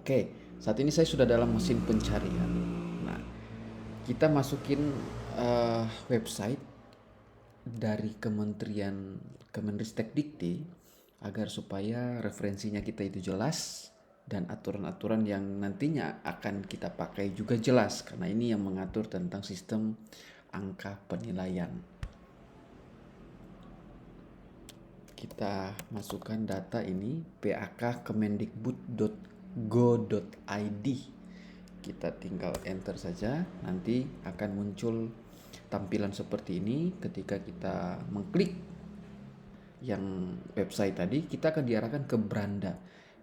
Oke, saat ini saya sudah dalam mesin pencarian. Nah, kita masukin website dari Kemenristek Dikti agar supaya referensinya kita itu jelas dan aturan-aturan yang nantinya akan kita pakai juga jelas, karena ini yang mengatur tentang sistem angka penilaian. Kita masukkan data ini pak.kemendikbud.go.id. Kita tinggal enter saja, nanti akan muncul tampilan seperti ini. Ketika kita mengklik yang website tadi, kita akan diarahkan ke beranda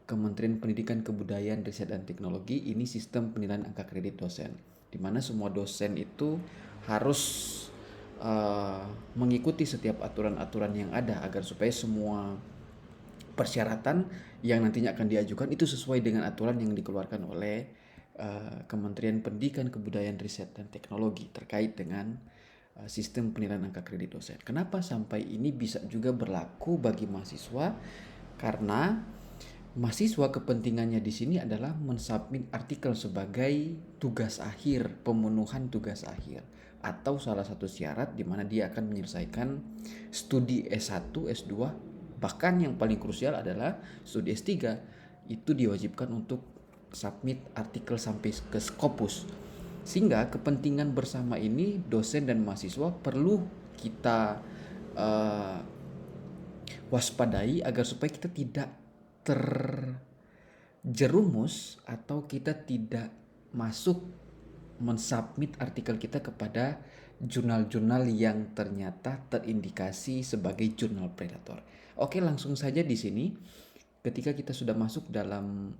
Kementerian Pendidikan Kebudayaan Riset dan Teknologi. Ini sistem penilaian angka kredit dosen, di mana semua dosen itu harus mengikuti setiap aturan-aturan yang ada agar supaya semua persyaratan yang nantinya akan diajukan itu sesuai dengan aturan yang dikeluarkan oleh Kementerian Pendidikan Kebudayaan Riset dan Teknologi terkait dengan sistem penilaian angka kredit dosen. Kenapa sampai ini bisa juga berlaku bagi mahasiswa? Karena mahasiswa kepentingannya di sini adalah mensubmit artikel sebagai tugas akhir, pemenuhan tugas akhir, atau salah satu syarat di mana dia akan menyelesaikan studi S1, S2, bahkan yang paling krusial adalah studi S3. Itu diwajibkan untuk submit artikel sampai ke Scopus. Sehingga kepentingan bersama ini dosen dan mahasiswa perlu kita uh, waspadai agar supaya kita tidak terjerumus atau kita tidak masuk mensubmit artikel kita kepada jurnal-jurnal yang ternyata terindikasi sebagai jurnal predator. Oke, langsung saja di sini. Ketika kita sudah masuk dalam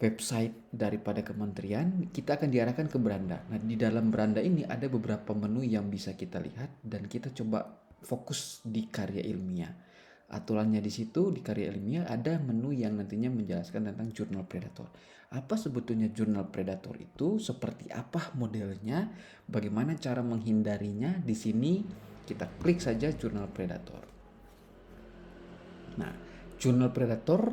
website daripada kementerian, kita akan diarahkan ke beranda. Nah, di dalam beranda ini ada beberapa menu yang bisa kita lihat dan kita coba fokus di karya ilmiah. Aturannya di situ di karya ilmiah ada menu yang nantinya menjelaskan tentang jurnal predator. Apa sebetulnya jurnal predator itu? Seperti apa modelnya? Bagaimana cara menghindarinya? Di sini kita klik saja jurnal predator. Nah, jurnal predator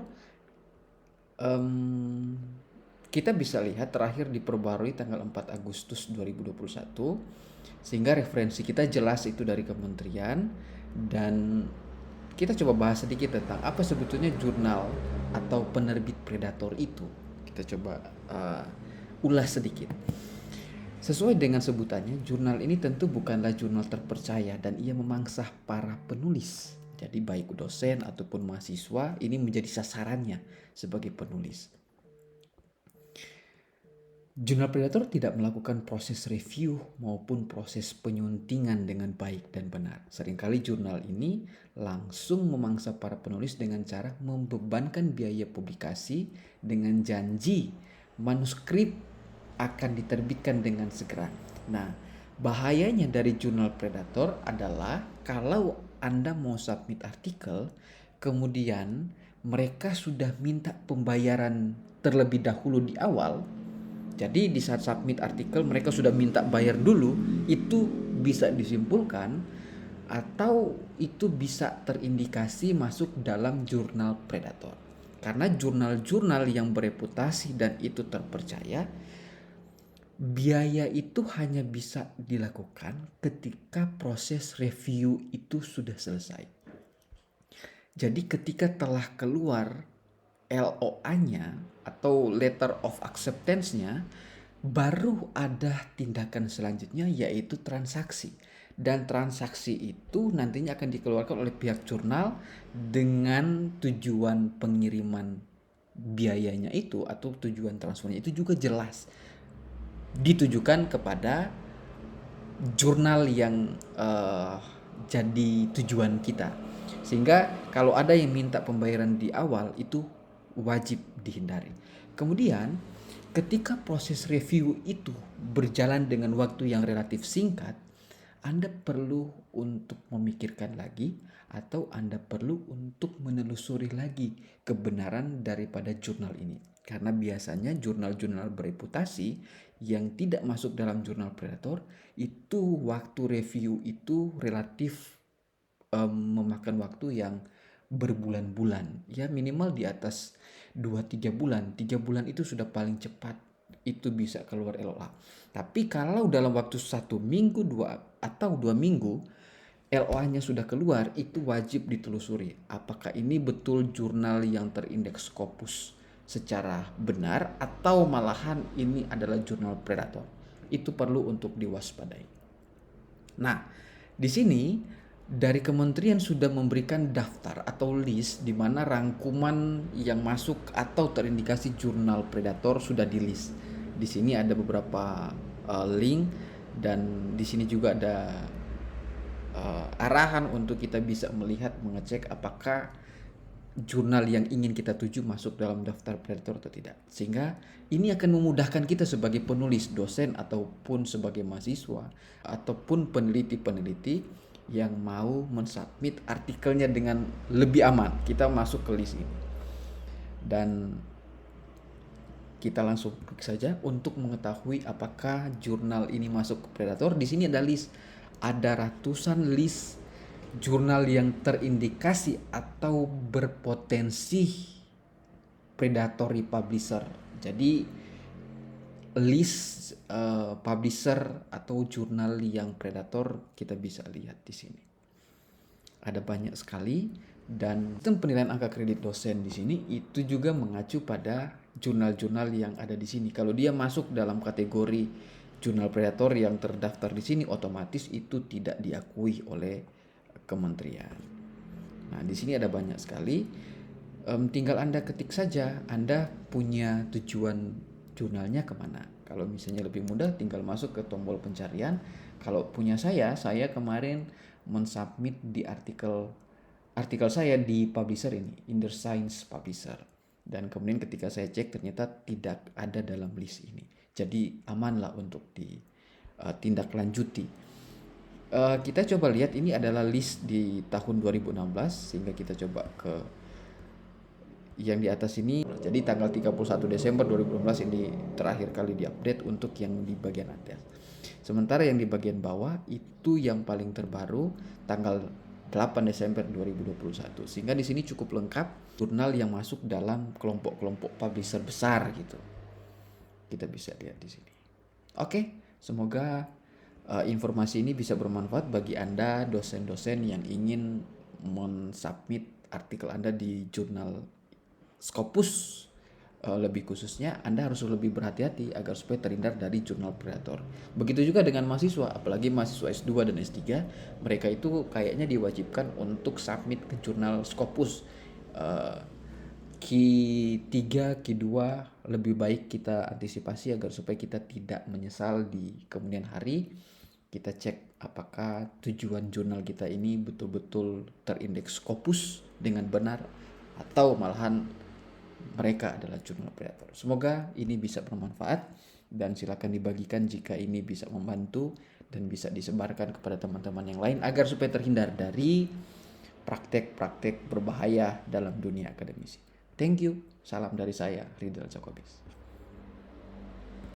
kita bisa lihat terakhir diperbarui tanggal 4 Agustus 2021, sehingga referensi kita jelas itu dari kementerian. Dan kita coba bahas sedikit tentang apa sebetulnya jurnal atau penerbit predator itu. Kita coba ulas sedikit. Sesuai dengan sebutannya, jurnal ini tentu bukanlah jurnal terpercaya dan ia memangsah para penulis. Jadi baik dosen ataupun mahasiswa ini menjadi sasarannya sebagai penulis. Jurnal predator tidak melakukan proses review maupun proses penyuntingan dengan baik dan benar. Seringkali jurnal ini langsung memangsa para penulis dengan cara membebankan biaya publikasi dengan janji manuskrip akan diterbitkan dengan segera. Nah, bahayanya dari jurnal predator adalah kalau Anda mau submit artikel, kemudian mereka sudah minta pembayaran terlebih dahulu di awal. Jadi di saat submit artikel mereka sudah minta bayar dulu, itu bisa disimpulkan atau itu bisa terindikasi masuk dalam jurnal predator. Karena jurnal-jurnal yang bereputasi dan itu terpercaya, biaya itu hanya bisa dilakukan ketika proses review itu sudah selesai. Jadi ketika telah keluar LOA-nya atau letter of acceptance-nya, baru ada tindakan selanjutnya yaitu transaksi. Dan transaksi itu nantinya akan dikeluarkan oleh pihak jurnal dengan tujuan pengiriman biayanya itu atau tujuan transfernya itu juga jelas ditujukan kepada jurnal yang jadi tujuan kita. Sehingga kalau ada yang minta pembayaran di awal itu wajib dihindari. Kemudian ketika proses review itu berjalan dengan waktu yang relatif singkat, Anda perlu untuk memikirkan lagi atau Anda perlu untuk menelusuri lagi kebenaran daripada jurnal ini. Karena biasanya jurnal-jurnal bereputasi yang tidak masuk dalam jurnal predator itu waktu review itu relatif memakan waktu yang berbulan-bulan, ya minimal di atas 2-3 bulan. 3 bulan itu sudah paling cepat itu bisa keluar LOA. Tapi kalau dalam waktu 1 minggu, 2 atau 2 minggu LOA-nya sudah keluar, itu wajib ditelusuri apakah ini betul jurnal yang terindeks Scopus secara benar atau malahan ini adalah jurnal predator. Itu perlu untuk diwaspadai. Nah, di sini dari kementerian sudah memberikan daftar atau list di mana rangkuman yang masuk atau terindikasi jurnal predator sudah di list. Di sini ada beberapa link dan di sini juga ada arahan untuk kita bisa melihat, mengecek apakah jurnal yang ingin kita tuju masuk dalam daftar predator atau tidak. Sehingga ini akan memudahkan kita sebagai penulis, dosen, ataupun sebagai mahasiswa, ataupun peneliti-peneliti yang mau mensubmit artikelnya dengan lebih aman. Kita masuk ke list ini. Dan kita langsung klik saja untuk mengetahui apakah jurnal ini masuk ke predator. Di sini ada list. Ada ratusan list jurnal yang terindikasi atau berpotensi predatory publisher. Jadi list publisher atau jurnal yang predator kita bisa lihat di sini. Ada banyak sekali dan sistem penilaian angka kredit dosen di sini itu juga mengacu pada jurnal-jurnal yang ada di sini. Kalau dia masuk dalam kategori jurnal predator yang terdaftar di sini, otomatis itu tidak diakui oleh kementerian. Nah, di sini ada banyak sekali. Tinggal Anda ketik saja Anda punya tujuan jurnalnya kemana. Kalau misalnya lebih mudah, tinggal masuk ke tombol pencarian. Kalau punya saya kemarin mensubmit di artikel saya di publisher ini, Inner Science Publisher. Dan kemudian ketika saya cek ternyata tidak ada dalam list ini. Jadi amanlah untuk ditindaklanjuti. Kita coba lihat, ini adalah list di tahun 2016, sehingga kita coba ke yang di atas ini. Jadi tanggal 31 Desember 2016 ini terakhir kali diupdate untuk yang di bagian atas. Sementara yang di bagian bawah itu yang paling terbaru tanggal 8 Desember 2021. Sehingga di sini cukup lengkap jurnal yang masuk dalam kelompok-kelompok publisher besar gitu. Kita bisa lihat di sini. Oke, semoga informasi ini bisa bermanfaat bagi Anda dosen-dosen yang ingin mensubmit artikel Anda di jurnal Scopus. Lebih khususnya Anda harus lebih berhati-hati agar supaya terhindar dari jurnal predator. Begitu juga dengan mahasiswa, apalagi mahasiswa S2 dan S3, mereka itu kayaknya diwajibkan untuk submit ke jurnal Scopus. Q3, Q2 lebih baik kita antisipasi agar supaya kita tidak menyesal di kemudian hari. Kita cek apakah tujuan jurnal kita ini betul-betul terindeks Scopus dengan benar atau malahan mereka adalah jurnal predator. Semoga ini bisa bermanfaat dan silakan dibagikan jika ini bisa membantu dan bisa disebarkan kepada teman-teman yang lain agar supaya terhindar dari praktek-praktek berbahaya dalam dunia akademisi. Thank you. Salam dari saya, Ridal Jacobis.